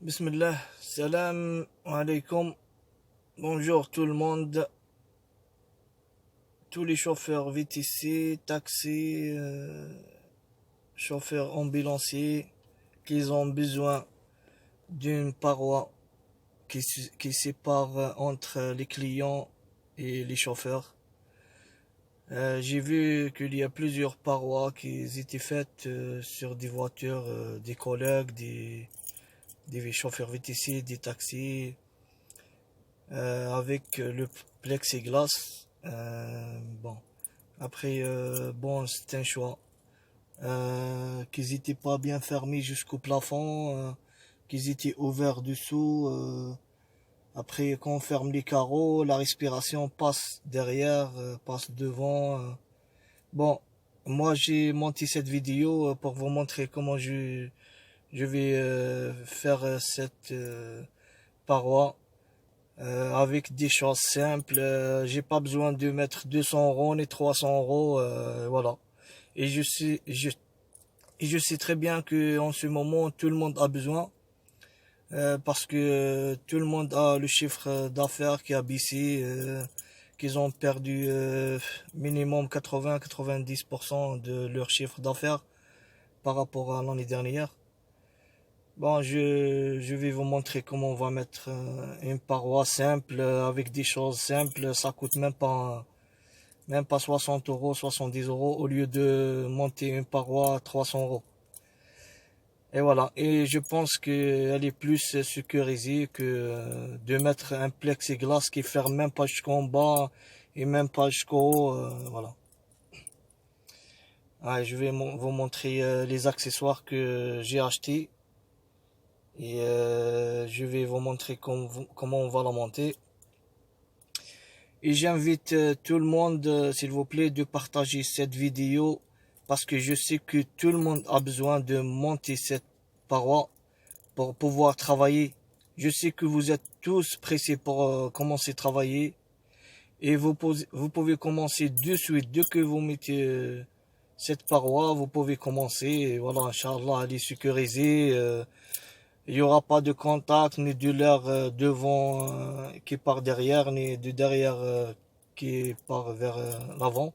Bismillah, salam alaikum, bonjour tout le monde, tous les chauffeurs VTC, taxis, chauffeurs ambulanciers, qui ont besoin d'une paroi qui sépare entre les clients et les chauffeurs. J'ai vu qu'il y a plusieurs parois qui étaient faites sur des voitures, des collègues, des chauffeurs VTC, des taxis, avec le plexiglas. Bon, après, bon, c'est un choix. Qu'ils étaient pas bien fermés jusqu'au plafond, qu'ils étaient ouverts dessous. Après, quand on ferme les carreaux, la respiration passe derrière, passe devant. Bon, moi j'ai monté cette vidéo pour vous montrer comment je vais faire cette paroi. Avec des choses simples, j'ai pas besoin de mettre 200 € ni 300 €, voilà. Et je sais très bien que en ce moment tout le monde a besoin, parce que tout le monde a le chiffre d'affaires qui a baissé, qu'ils ont perdu minimum 80-90% de leur chiffre d'affaires par rapport à l'année dernière. Bon, je vais vous montrer comment on va mettre une paroi simple avec des choses simples. Ça coûte même pas 60 €, 70 € au lieu de monter une paroi à 300 €. Et voilà. Et je pense qu'elle est plus sécurisée que de mettre un plexiglas qui ferme même pas jusqu'en bas et même pas jusqu'au haut. Voilà. Ouais, je vais vous montrer les accessoires que j'ai achetés. Et je vais vous montrer comment on va la monter. Et j'invite tout le monde, s'il vous plaît, de partager cette vidéo, parce que je sais que tout le monde a besoin de monter cette paroi pour pouvoir travailler. Je sais que vous êtes tous pressés pour commencer à travailler, et vous pouvez commencer de suite. Dès que vous mettez cette paroi, vous pouvez commencer. Et voilà, Inch'Allah, elle est sécurisée. Il n'y aura pas de contact, ni de l'air devant qui part derrière, ni de derrière qui part vers l'avant.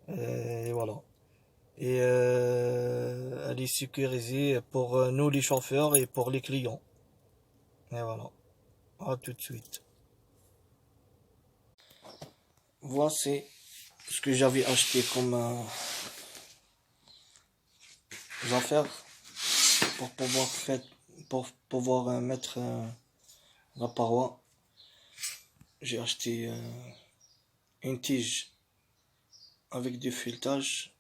Et voilà. Et elle est sécurisée pour nous les chauffeurs et pour les clients. Et voilà. À tout de suite. Voici ce que j'avais acheté comme affaires pour pouvoir mettre la paroi. J'ai acheté une tige avec du filetage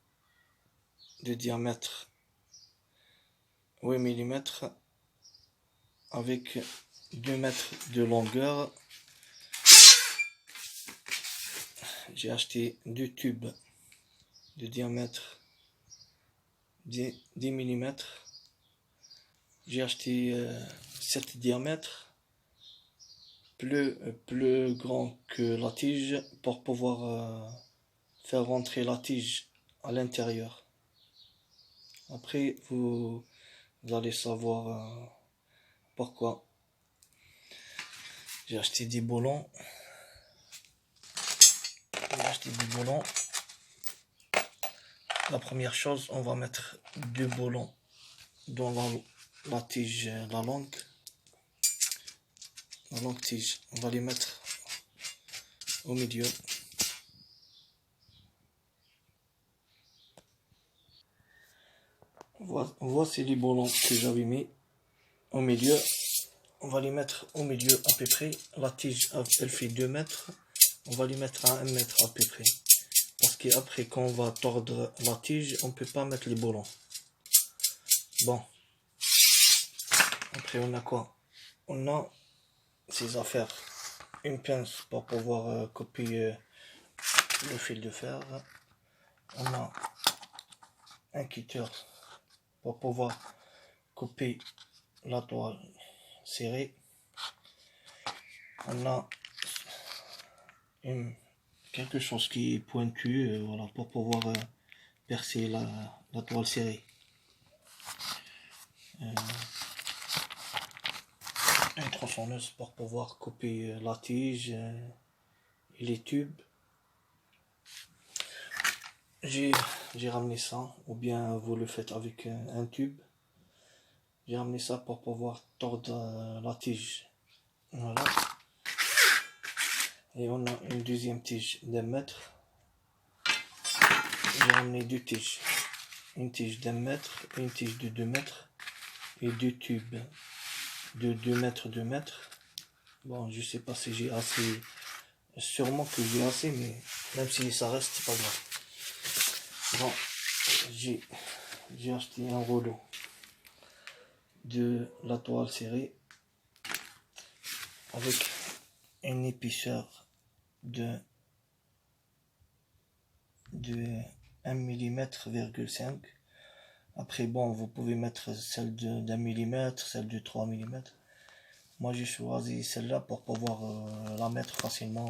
de diamètre 8 mm avec 2 mètres de longueur. J'ai acheté deux tubes de diamètre 10 mm. J'ai acheté 7 diamètres, plus grand que la tige, pour pouvoir faire rentrer la tige à l'intérieur. Après, vous allez savoir pourquoi. J'ai acheté des boulons. La première chose, on va mettre deux boulons dans la tige, la longue tige. On va les mettre au milieu. Voici les boulons que j'avais mis au milieu. On va les mettre au milieu à peu près. La tige, elle fait 2 mètres. On va les mettre à 1 mètre à peu près. Parce qu'après, quand on va tordre la tige, on ne peut pas mettre les boulons. Bon. Après, on a quoi? On a ces affaires. Une pince pour pouvoir couper le fil de fer. On a un cutter pour pouvoir couper la toile serrée. On a quelque chose qui est pointu, voilà, pour pouvoir percer la toile serrée. une tronçonneuse pour pouvoir couper la tige et les tubes. J'ai ramené ça, ou bien vous le faites avec un tube. J'ai ramené ça pour pouvoir tordre la tige. Voilà. Et on a une deuxième tige d'1 mètre. J'ai ramené 2 tiges. Une tige d'1 mètre, une tige de 2 mètres et 2 tubes de 2 mètres, 2 mètres. Bon, je sais pas si j'ai assez. Sûrement que j'ai assez, mais même si ça reste, c'est pas grave. Bon, j'ai acheté un rouleau de la toile serrée avec une épaisseur de 1 mm,5 mm. Après, bon, vous pouvez mettre celle d'1 mm, celle de 3 mm. Moi, j'ai choisi celle-là pour pouvoir la mettre facilement.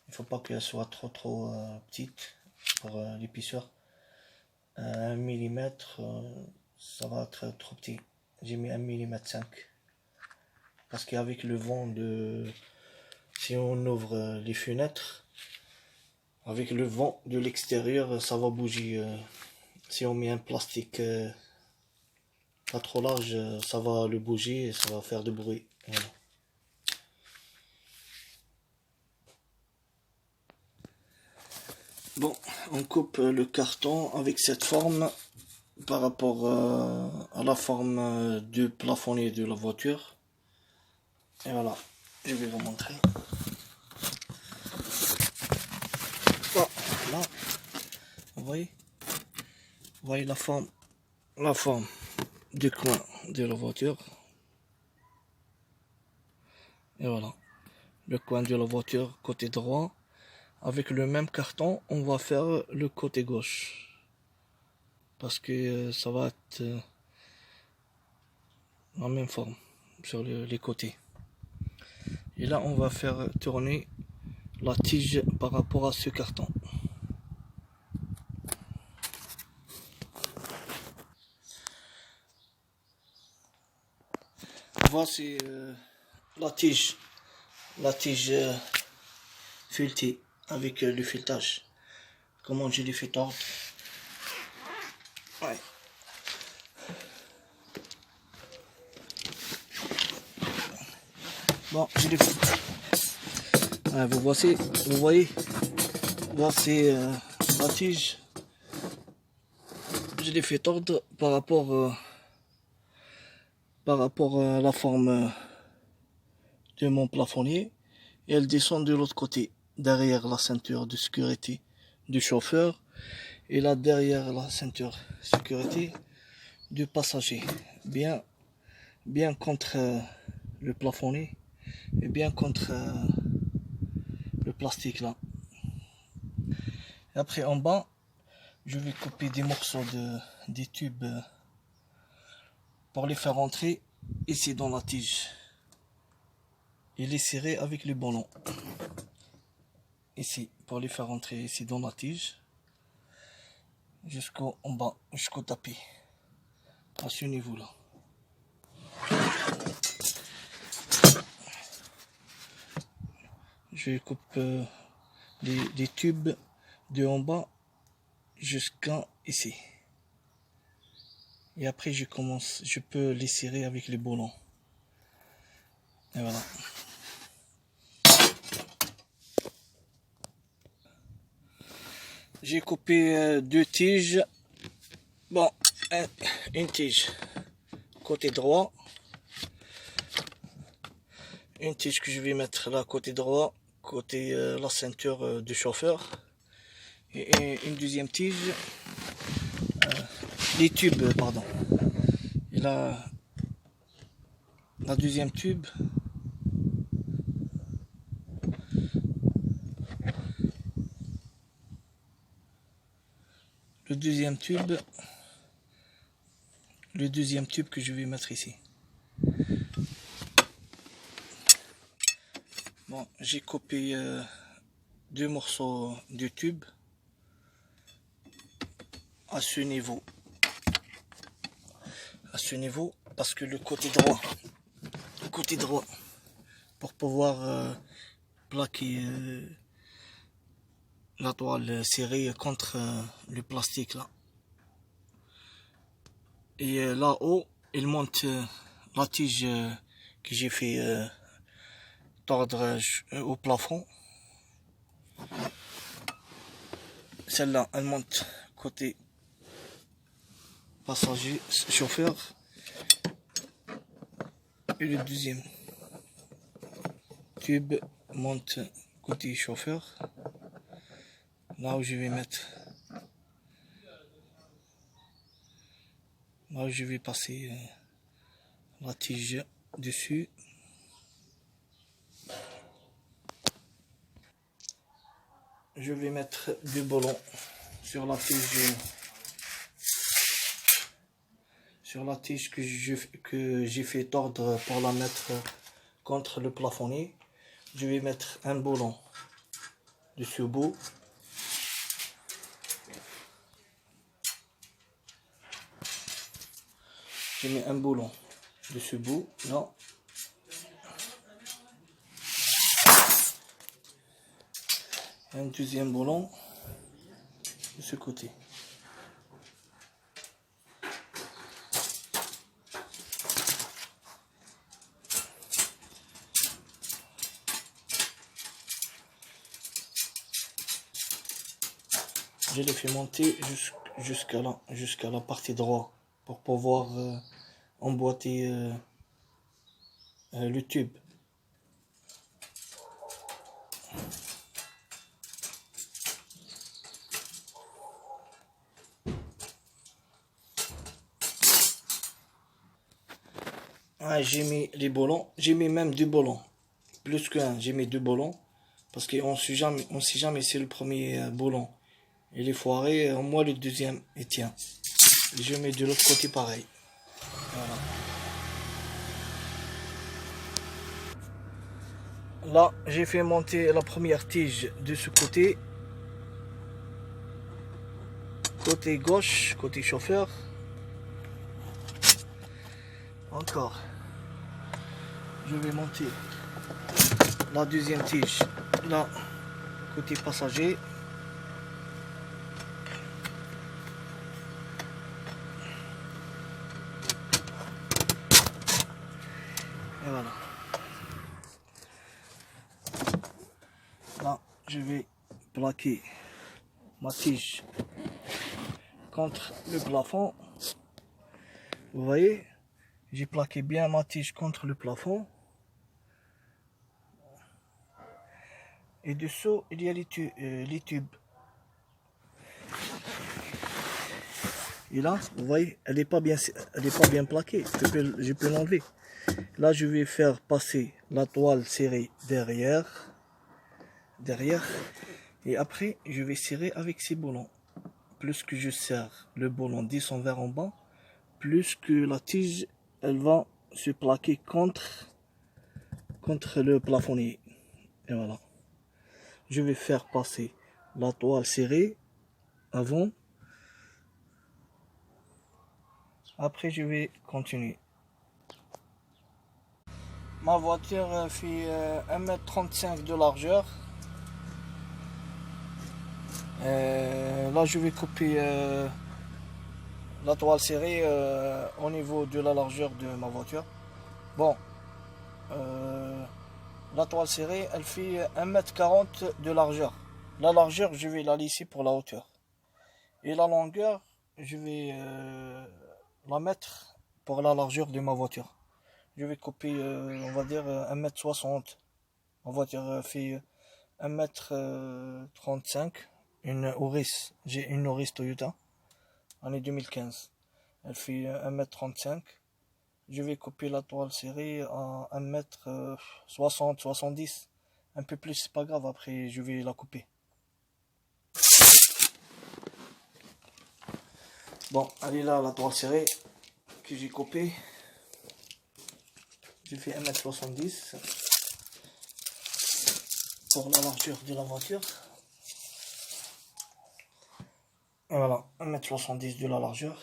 Il faut pas qu'elle soit trop petite pour l'épaisseur. 1 mm, ça va être trop petit. J'ai mis 1,5 mm. Parce qu'avec le vent si on ouvre les fenêtres, avec le vent de l'extérieur, ça va bouger. Si on met un plastique pas trop large, ça va le bouger et ça va faire du bruit. Voilà. Bon, on coupe le carton avec cette forme par rapport à la forme du plafonnier de la voiture. Et voilà, je vais vous montrer. Là, vous voyez la forme du coin de la voiture. Et voilà, le coin de la voiture côté droit. Avec le même carton, on va faire le côté gauche. Parce que ça va être la même forme sur les côtés. Et là, on va faire tourner la tige par rapport à ce carton. Voici la tige filetée avec le filetage. Comment je l'ai fait tordre. Ouais. Bon, je l'ai fait. Ouais, vous voyez, voici la tige. Je l'ai fait tordre par rapport à la forme de mon plafonnier, et elle descend de l'autre côté, derrière la ceinture de sécurité du chauffeur, et là derrière la ceinture de sécurité du passager, bien contre le plafonnier et bien contre le plastique là. Et après en bas, je vais couper des morceaux des tubes pour les faire entrer ici dans la tige et les serrer avec les boulons ici pour les faire entrer ici dans la tige jusqu'en bas, jusqu'au tapis à ce niveau là. Je coupe les tubes de en bas jusqu'à ici. Et après je peux les serrer avec les boulons. Et voilà. J'ai coupé 2 tiges. Bon, une tige côté droit. Une tige que je vais mettre là côté droit, côté la ceinture du chauffeur. Et une deuxième tige. Les tubes, pardon. Et la deuxième tube. Le deuxième tube que je vais mettre ici. Bon, j'ai coupé 2 morceaux de tube à ce niveau. À ce niveau, parce que le côté côté droit pour pouvoir plaquer la toile serrée contre le plastique là. Et là-haut, il monte la tige que j'ai fait tordre au plafond. Celle-là, elle monte côté passager, chauffeur. Et le deuxième tube monte côté chauffeur. Là où je vais mettre, là où je vais passer la tige dessus. Je vais mettre du boulon sur la tige que j'ai fait tordre pour la mettre contre le plafonnier. Je vais mettre un boulon de ce bout. Je mets un boulon de ce bout là. Un deuxième boulon de ce côté. Je les fais monter jusqu'à la partie droite pour pouvoir emboîter le tube. Ah, j'ai mis les boulons, j'ai mis même deux boulons, plus qu'un, j'ai mis deux boulons parce qu'on ne sait jamais si le premier boulon il est foiré, moi le deuxième il tient. Et je mets de l'autre côté pareil. Voilà. Là, j'ai fait monter la première tige de ce côté. Côté gauche, côté chauffeur. Encore. Je vais monter la deuxième tige. Là, côté passager. Et voilà. Là, je vais plaquer ma tige contre le plafond. Vous voyez, j'ai plaqué bien ma tige contre le plafond. Et dessous, il y a les tubes. Et là, vous voyez, elle n'est pas bien plaquée. Je peux l'enlever. Là, je vais faire passer la toile serrée derrière. Et après, je vais serrer avec ces boulons. Plus que je serre le boulon 10 envers en bas, plus que la tige, elle va se plaquer contre le plafonnier. Et voilà. Je vais faire passer la toile serrée avant. Après, je vais continuer. Ma voiture fait 1,35 m de largeur. Là, je vais couper la toile serrée au niveau de la largeur de ma voiture. Bon, la toile serrée, elle fait 1,40 m de largeur. La largeur, je vais la lisser pour la hauteur. Et la longueur, je vais la mettre pour la largeur de ma voiture. Je vais couper, on va dire, 1,60 m. Ma voiture fait 1,35 m. Une Auris, j'ai une Auris Toyota, année 2015. Elle fait 1,35 m. Je vais couper la toile serrée à 1,60 m, 70. Un peu plus, c'est pas grave, après je vais la couper. Bon, elle est là, la toile serrée que j'ai coupée. J'ai fait 1,70 m pour la largeur de la voiture. Et voilà, 1,70 m de la largeur.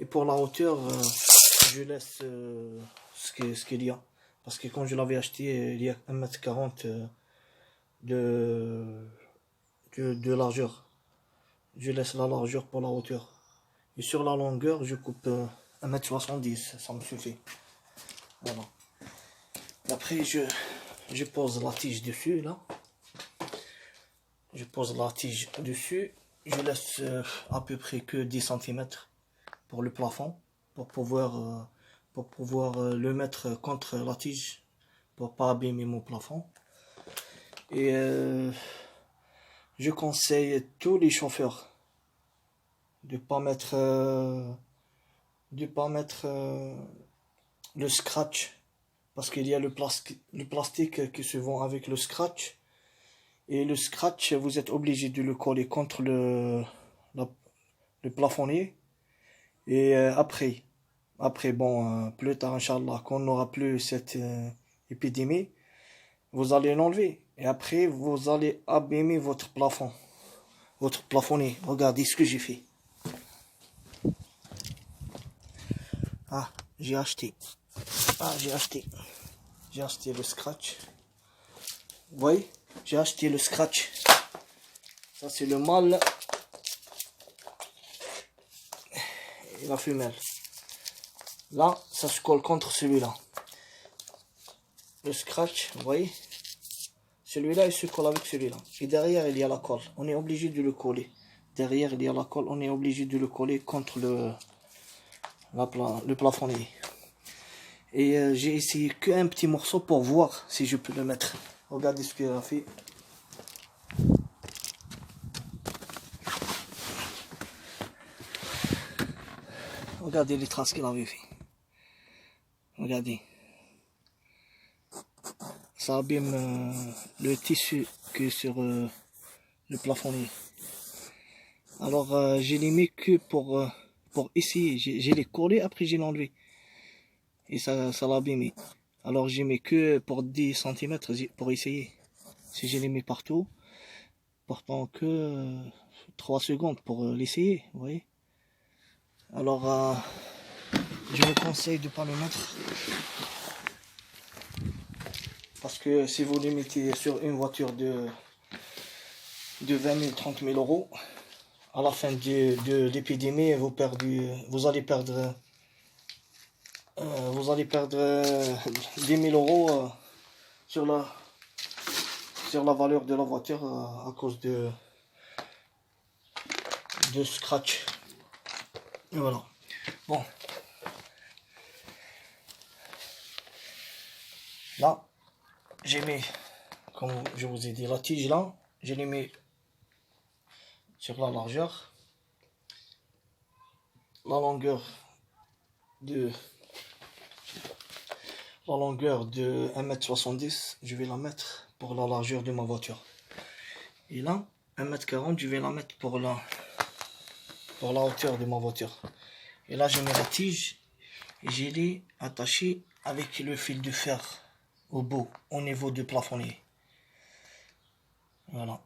Et pour la hauteur, je laisse ce qu'il y a. Parce que quand je l'avais acheté, il y a 1,40 m de largeur. Je laisse la largeur pour la hauteur. Et sur la longueur, je coupe 1,70 m, ça me suffit. Voilà. Et après, je pose la tige dessus, là. Je pose la tige dessus. Je laisse à peu près que 10 cm pour le plafond, pour pouvoir le mettre contre la tige, pour pas abîmer mon plafond. Et je conseille tous les chauffeurs de pas mettre le scratch, parce qu'il y a le plastique qui se vend avec le scratch, et le scratch vous êtes obligé de le coller contre le plafonnier. Et après bon, plus tard Inch'Allah, quand on n'aura plus cette épidémie, vous allez l'enlever et après vous allez abîmer votre plafond, votre plafonnier. Regardez ce que j'ai fait. J'ai acheté le scratch. Vous voyez, j'ai acheté le scratch. Ça c'est le mâle et la femelle. Là, ça se colle contre celui-là. Le scratch, vous voyez, celui-là il se colle avec celui-là. Et derrière il y a la colle. On est obligé de le coller. Derrière il y a la colle. On est obligé de le coller contre le plafonnier. Et j'ai essayé qu'un petit morceau pour voir si je peux le mettre. Regardez ce qu'il a fait. Regardez les traces qu'il avait fait. Regardez. Ça abîme le tissu que sur le plafonnier. Alors je l'ai mis que pour essayer. J'ai les collé, après j'ai l'enlevé. Et ça l'a abîmé. Alors j'ai mis que pour 10 cm pour essayer. Si je les mets partout, pourtant que 3 secondes pour l'essayer, vous voyez. Alors je vous conseille de ne pas le mettre. Parce que si vous les mettez sur une voiture de 20 000, 30 000 euros, à la fin de l'épidémie, vous allez perdre 10 000 euros sur la valeur de la voiture à cause de scratch. Et voilà. Bon. Là, j'ai mis, comme je vous ai dit, la tige là, je l'ai mis sur la largeur, la longueur de 1,70 m, je vais la mettre pour la largeur de ma voiture. Et là, 1,40 m, je vais la mettre pour la hauteur de ma voiture. Et là, je mets la tige et je l'ai attachée avec le fil de fer au bout, au niveau du plafonnier. Voilà.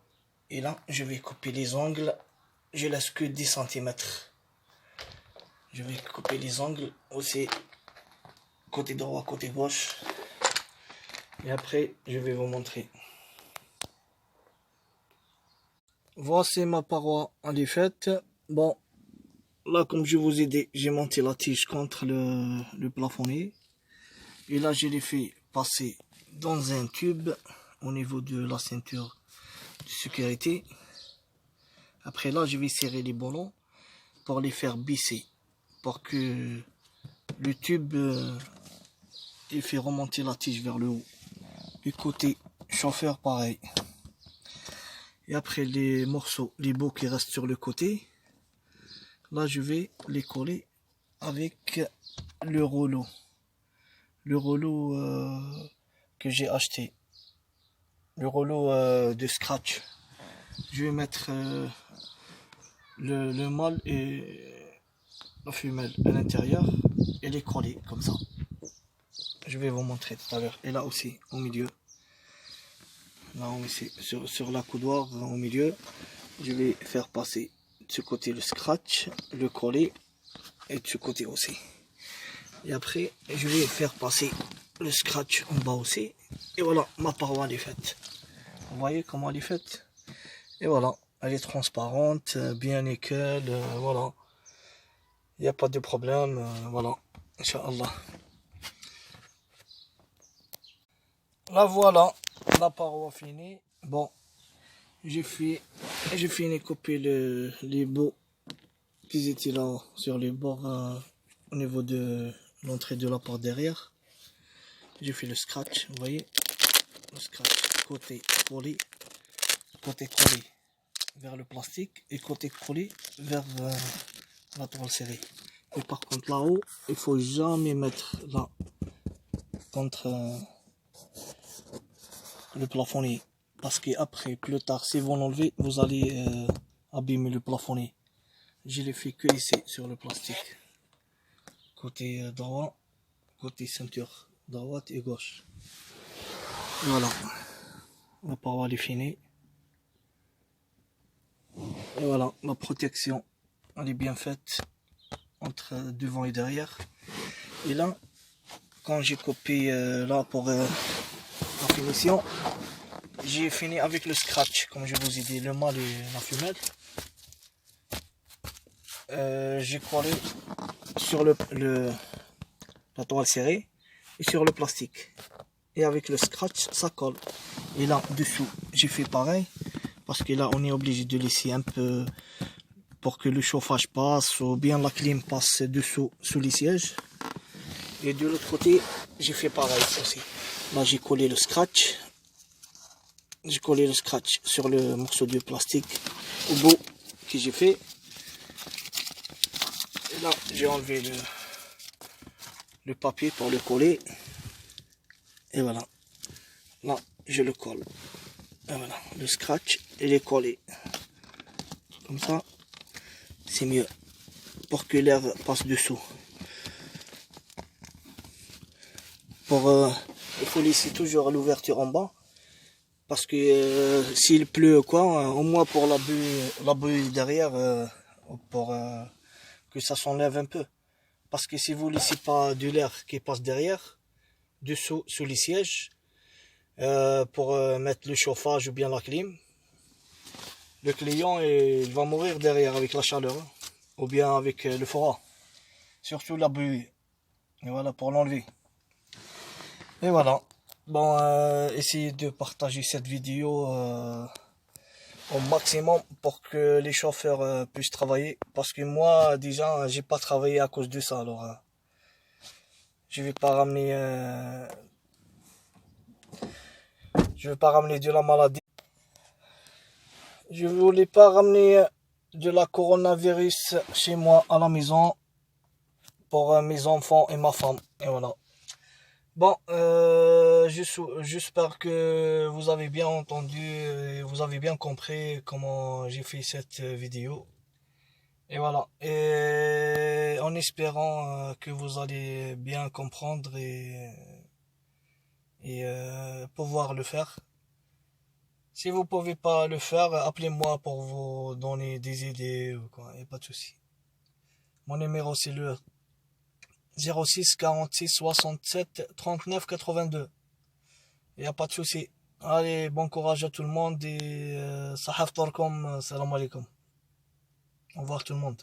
Et là, je vais couper les angles. Je laisse que 10 cm. Je vais couper les angles aussi, côté droit, côté gauche. Et après, je vais vous montrer. Voici ma paroi en faite. Bon, là, comme je vous ai dit, j'ai monté la tige contre le plafonnier. Et là, je l'ai fait passer dans un tube au niveau de la ceinture de sécurité. Après là, je vais serrer les boulons pour les faire bisser, pour que le tube il fait remonter la tige vers le haut. Du côté chauffeur, pareil. Et après les morceaux, les bouts qui restent sur le côté, là je vais les coller avec le rouleau. Le rouleau que j'ai acheté. Le rouleau de scratch. Je vais mettre le mâle et la femelle à l'intérieur et les coller comme ça. Je vais vous montrer tout à l'heure. Et là aussi, au milieu. Là aussi, sur la coudoir, au milieu, je vais faire passer de ce côté le scratch, le coller, et de ce côté aussi. Et après, je vais faire passer le scratch en bas aussi. Et voilà, ma paroi elle est faite. Vous voyez comment elle est faite? Et voilà, elle est transparente, bien nickel, voilà. Il n'y a pas de problème, voilà, Inch'Allah. Là voilà, la paroi finie. Bon, j'ai fini de couper les bouts qui étaient là sur les bords au niveau de l'entrée de la porte derrière. J'ai fait le scratch, vous voyez, le scratch côté collé vers le plastique et côté collé vers la toile serrée. Et par contre là-haut, il faut jamais mettre là contre le plafonnier, parce qu'après, plus tard, si vous l'enlevez, vous allez abîmer le plafonnier. Je l'ai fait que ici sur le plastique, côté droit, côté ceinture droite et gauche. Voilà, la paroi est finie. Et voilà, la protection, elle est bien faite entre devant et derrière. Et là, quand j'ai coupé là pour la finition, j'ai fini avec le scratch, comme je vous ai dit, le mâle et la femelle. J'ai collé sur la toile serrée et sur le plastique. Et avec le scratch, ça colle. Et là, dessous, j'ai fait pareil. Parce que là, on est obligé de laisser un peu pour que le chauffage passe ou bien la clim passe dessous, sous les sièges. Et de l'autre côté, j'ai fait pareil aussi. Là, j'ai collé le scratch. J'ai collé le scratch sur le morceau de plastique au bout que j'ai fait. Et là, j'ai enlevé le papier pour le coller. Et voilà. Là, je le colle. Et voilà, le scratch, il est collé. Comme ça, c'est mieux. Pour que l'air passe dessous. Il faut laisser toujours l'ouverture en bas. Parce que s'il pleut quoi, au moins pour la bulle derrière, pour que ça s'enlève un peu. Parce que si vous laissez pas de l'air qui passe derrière, dessous, sous les sièges, pour mettre le chauffage ou bien la clim, le client il va mourir derrière avec la chaleur, hein, ou bien avec le froid, surtout la buée. Et voilà, pour l'enlever. Et voilà. Bon, essayez de partager cette vidéo au maximum pour que les chauffeurs puissent travailler. Parce que moi, déjà, j'ai pas travaillé à cause de ça. Alors, je vais pas ramener de la maladie. Je voulais pas ramener de la coronavirus chez moi à la maison pour mes enfants et ma femme. Et voilà. Bon, j'espère que vous avez bien entendu et vous avez bien compris comment j'ai fait cette vidéo. Et voilà. Et en espérant que vous allez bien comprendre et pouvoir le faire. Si vous pouvez pas le faire, appelez-moi pour vous donner des idées ou quoi, y a pas de souci. Mon numéro c'est le 06 46 67 39 82. Y a pas de souci. Allez, bon courage à tout le monde et sahaf torkom, salam alaikum. Au revoir tout le monde.